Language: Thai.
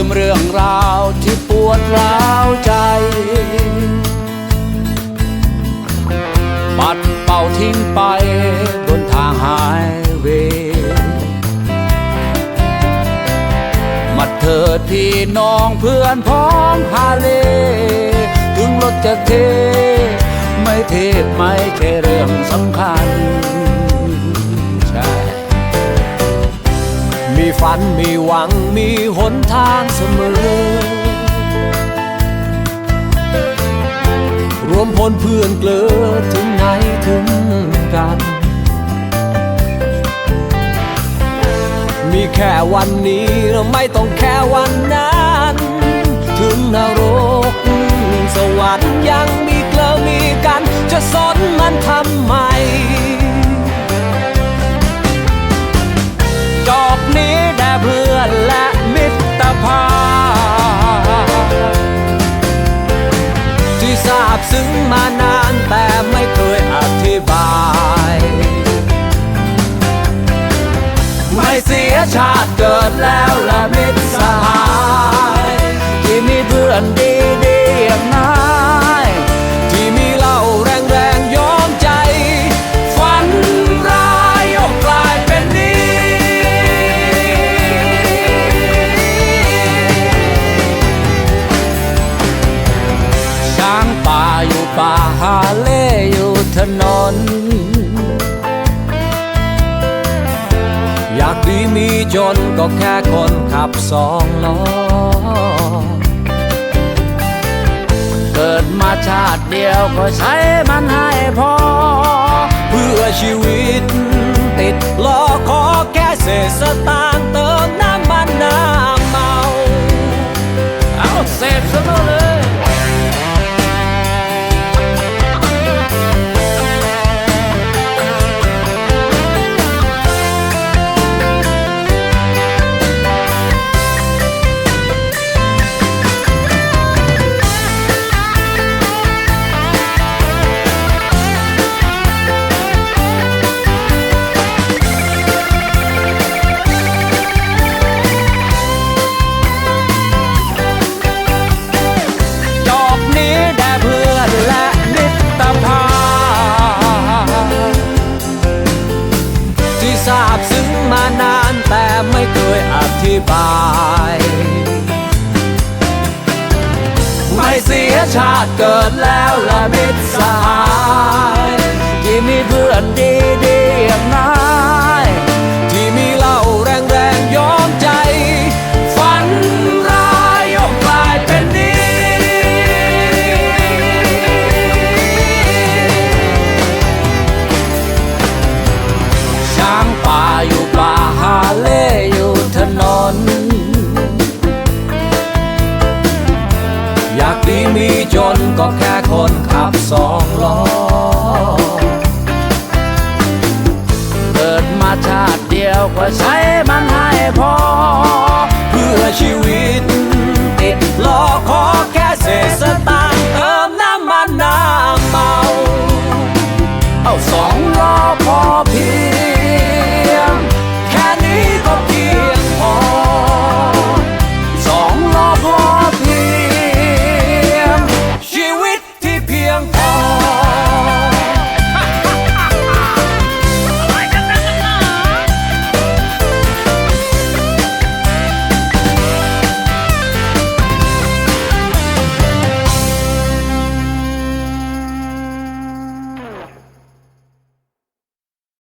ลืมเรื่องราวที่ปวดร้าวใจปัดเป่าทิ้งไปบนทางหายเวมาเถิดพี่น้องเพื่อนพ้องฮาเลถึงรถจะเทไม่เทไม่ใช่เรื่องสำคัญใช่มีฝันมีหวังมีหนทางเสมอรวมพลเพื่อนเกลือถึงไหนถึงกันมีแค่วันนี้เราไม่ต้องแค่วันนั้นถึงนรกสวรรค์ยังมีเกลือมีกันจะสนมันทำไมจบนี้แด่เพื่อนและมิตรภาพที่ทราบซึ้งมานานแต่ไม่เคยอธิบายไม่เสียชาติเกิดแล้วและมิตรสหายที่มีเพื่อนดีๆอย่างนายที่มีเล่าแรงๆย้อมใจฝันร้ายกลายเป็นดีช้างป่าอยู่ป่าหาเล่อยู่ถนนอยากดีมีจนก็แค่คนขับสองล้อเกิดมาชาติเดียวก็ใช้มันให้พอเพื่อชีวิตติดล้อขอแค่เศษสตางค์เติมน้ำมันน้ำเมาเอาเสพซะเลยทราบซึ้งมานานแต่ไม่เคยอธิบายไม่เสียชาติเกิดแล้วและมิตรสหายที่มีเพื่อนดีๆอย่างนายที่มีเล่าแรงๆย้อมใจฝันร้ายกลายเป็นดีช้างป่าอยู่ป่าหาเล่อยู่ถนนอยากดีมีจนก็แค่คนขับสองล้อเกิดมาชาติเดียวก็ใช้มัน